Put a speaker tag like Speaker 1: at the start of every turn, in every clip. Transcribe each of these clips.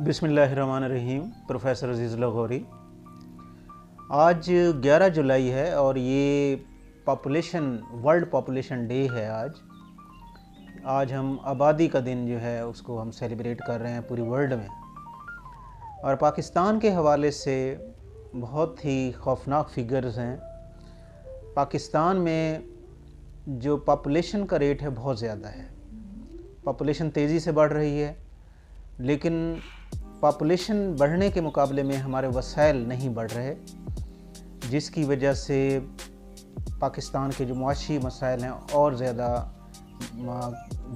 Speaker 1: बिस्मिल्लाहिर्रहमानिर्रहीम। प्रोफेसर अज़ीज़ लाहौरी। आज 11 जुलाई है और ये वर्ल्ड पॉपुलेशन डे है। आज हम आबादी का दिन जो है उसको हम सेलिब्रेट कर रहे हैं पूरी वर्ल्ड में। और पाकिस्तान के हवाले से बहुत ही खौफनाक फिगर्स हैं। पाकिस्तान में जो पॉपुलेशन का रेट है बहुत ज़्यादा है। पॉपुलेशन तेज़ी से बढ़ रही है, लेकिन पॉपुलेशन बढ़ने के मुकाबले में हमारे वसाइल नहीं बढ़ रहे, जिसकी वजह से पाकिस्तान के जो मुआशी मसाइल हैं और ज़्यादा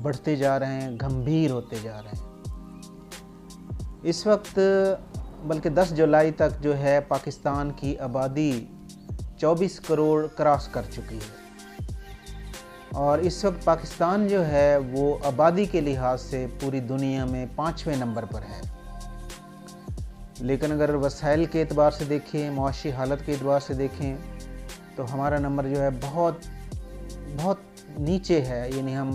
Speaker 1: बढ़ते जा रहे हैं, गंभीर होते जा रहे हैं। इस वक्त बल्कि 10 जुलाई तक जो है पाकिस्तान की आबादी 24 करोड़ क्रॉस कर चुकी है। और इस वक्त पाकिस्तान जो है वो आबादी के लिहाज से पूरी दुनिया में 5वें नंबर पर है। लेकिन अगर वसाइल के एतबार से देखें, मुआशी हालत के एतबार से देखें, तो हमारा नंबर जो है बहुत बहुत नीचे है, यानी हम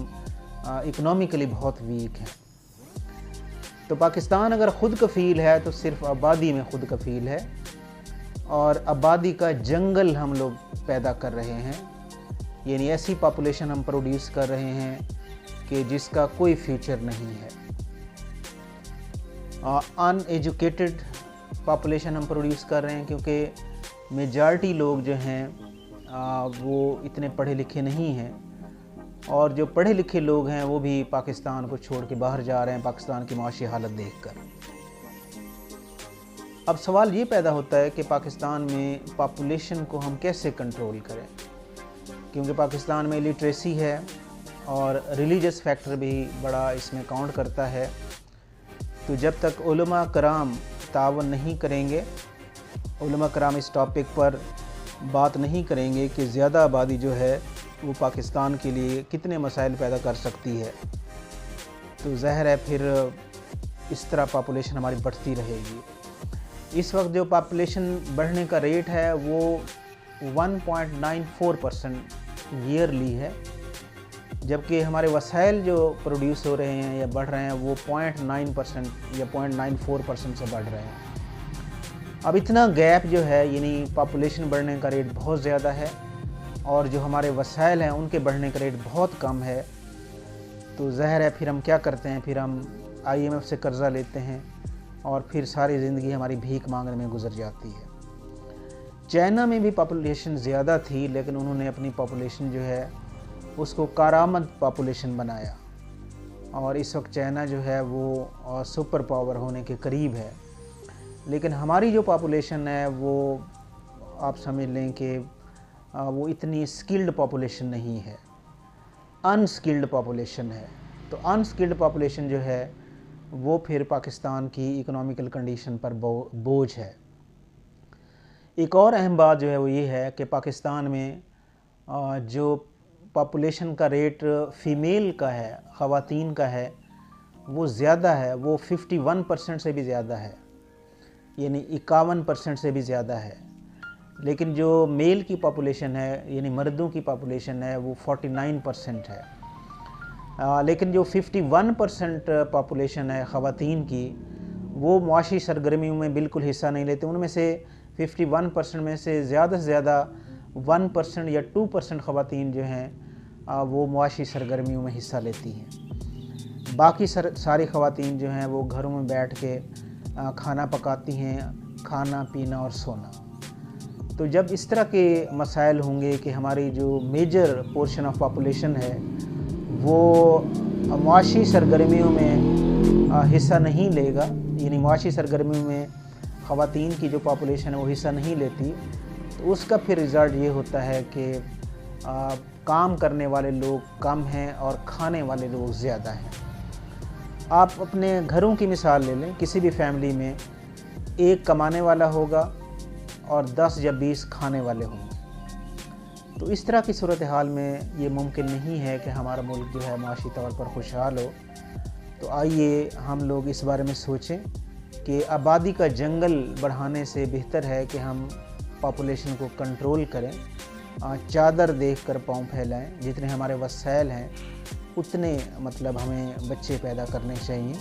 Speaker 1: इकोनॉमिकली बहुत वीक हैं। तो पाकिस्तान अगर ख़ुद कफ़ील है तो सिर्फ आबादी में ख़ुद कफ़ील है, और आबादी का जंगल हम लोग पैदा कर रहे हैं। यानी ऐसी पॉपुलेशन हम प्रोड्यूस कर रहे हैं कि जिसका कोई फ्यूचर नहीं है। अनएजुकेटेड पॉपुलेशन हम प्रोड्यूस कर रहे हैं, क्योंकि मेजॉरिटी लोग जो हैं वो इतने पढ़े लिखे नहीं हैं, और जो पढ़े लिखे लोग हैं वो भी पाकिस्तान को छोड़ के बाहर जा रहे हैं पाकिस्तान की माशी हालत देखकर। अब सवाल ये पैदा होता है कि पाकिस्तान में पॉपुलेशन को हम कैसे कंट्रोल करें, क्योंकि पाकिस्तान में लिटरेसी है और रिलीजियस फैक्टर भी बड़ा इसमें काउंट करता है। तो जब तक उलमा कराम तावन नहीं करेंगे, उलमा कराम इस टॉपिक पर बात नहीं करेंगे कि ज़्यादा आबादी जो है वो पाकिस्तान के लिए कितने मसाइल पैदा कर सकती है, तो ज़ाहिर है फिर इस तरह पॉपुलेशन हमारी बढ़ती रहेगी। इस वक्त जो पॉपुलेशन बढ़ने का रेट है वो 1.94% ईयरली है, जबकि हमारे वसाइल जो प्रोड्यूस हो रहे हैं या बढ़ रहे हैं वो 0.9% या 0.94% से बढ़ रहे हैं। अब इतना गैप जो है, यानी पॉपुलेशन बढ़ने का रेट बहुत ज़्यादा है और जो हमारे वसाइल हैं उनके बढ़ने का रेट बहुत कम है। तो ज़ाहिर है फिर हम क्या करते हैं, फिर हम IMF से कर्ज़ा लेते हैं और फिर सारी ज़िंदगी हमारी भीख मांगने में गुजर जाती है। चाइना में भी पॉपुलेशन ज़्यादा थी, लेकिन उन्होंने अपनी पॉपुलेशन जो है उसको कारामद पॉपुलेशन बनाया, और इस वक्त चाइना जो है वो सुपर पावर होने के करीब है। लेकिन हमारी जो पॉपुलेशन है वो आप समझ लें कि वो इतनी स्किल्ड पॉपुलेशन नहीं है, अनस्किल्ड पॉपुलेशन है। तो अनस्किल्ड पॉपुलेशन जो है वो फिर पाकिस्तान की इकोनॉमिकल कंडीशन पर बोझ है। एक और अहम बात जो है वो ये है कि पाकिस्तान में जो पॉपुलेशन का रेट फ़ीमेल का है, ख़वातीन का है, वो ज़्यादा है, वो 51% से भी ज़्यादा है, यानी 51% से भी ज़्यादा है। लेकिन जो मेल की पॉपुलेशन है, यानी मर्दों की पॉपुलेशन है, वो 49% है। लेकिन जो 51% पॉपुलेशन है ख़वातीन की, वो मुआशी सरगर्मियों में बिल्कुल हिस्सा नहीं लेते। उनमें से 51% में से ज़्यादा 1% या 2% ख़वातीन जो हैं वो मुआशी सरगर्मियों में हिस्सा लेती हैं। बाकी सारी ख़वातीन जो हैं वो घरों में बैठ के खाना पकाती हैं, खाना पीना और सोना। तो जब इस तरह के मसाइल होंगे कि हमारी जो मेजर पोर्शन ऑफ पॉपुलेशन है वो मुआशी सरगर्मियों में हिस्सा नहीं लेगा, यानी मुआशी सरगर्मियों में ख़वातीन की जो पॉपुलेशन है वो हिस्सा नहीं लेती, तो उसका फिर रिज़ल्ट ये होता है कि काम करने वाले लोग कम हैं और खाने वाले लोग ज़्यादा हैं। आप अपने घरों की मिसाल ले लें, किसी भी फैमिली में एक कमाने वाला होगा और 10 या 20 खाने वाले होंगे। तो इस तरह की सूरत हाल में ये मुमकिन नहीं है कि हमारा मुल्क जो है माशी तौर पर खुशहाल हो। तो आइए हम लोग इस बारे में सोचें कि आबादी का जंगल बढ़ाने से बेहतर है कि हम पॉपुलेशन को कंट्रोल करें, चादर देखकर पाँव फैलाएं। जितने हमारे वसाइल हैं उतने हमें बच्चे पैदा करने चाहिए।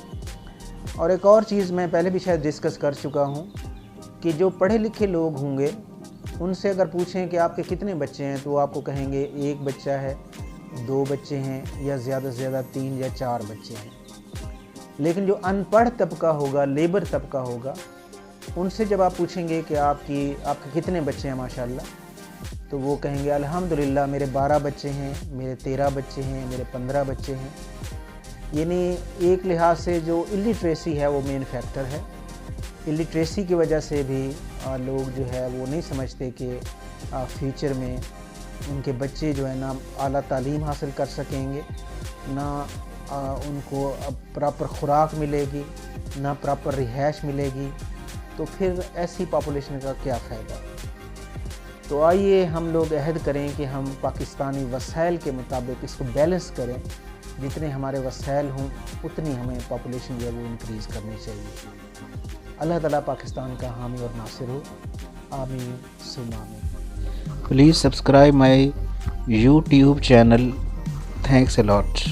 Speaker 1: और एक और चीज़ मैं पहले भी शायद डिस्कस कर चुका हूँ कि जो पढ़े लिखे लोग होंगे उनसे अगर पूछें कि आपके कितने बच्चे हैं तो वो आपको कहेंगे 1 बच्चा है, 2 बच्चे हैं या ज़्यादा से ज़्यादा 3 या 4 बच्चे हैं। लेकिन जो अनपढ़ तबका होगा, लेबर तबका होगा, उनसे जब आप पूछेंगे कि आपके कितने बच्चे हैं माशाल्लाह, तो वो कहेंगे अल्हम्दुलिल्लाह मेरे 12 बच्चे हैं, मेरे 13 बच्चे हैं, मेरे 15 बच्चे हैं। यानी एक लिहाज से जो इलिटरेसी है वो मेन फैक्टर है। इलिटरेसी की वजह से भी लोग जो है वो नहीं समझते कि फ्यूचर में उनके बच्चे जो है ना आला तालीम हासिल कर सकेंगे, ना उनको प्रॉपर खुराक मिलेगी, ना प्रॉपर रिहाइश मिलेगी, तो फिर ऐसी पॉपुलेशन का क्या फ़ायदा। तो आइए हम लोग अहद करें कि हम पाकिस्तानी वसाइल के मुताबिक इसको बैलेंस करें, जितने हमारे वसाइल हों उतनी हमें पॉपुलेशन जो है वो इंक्रीज़ करनी चाहिए। अल्लाह ताला पाकिस्तान का हामी और नासिर हो। आमीन सुम्मा आमीन।
Speaker 2: Please subscribe my YouTube channel. Thanks a lot.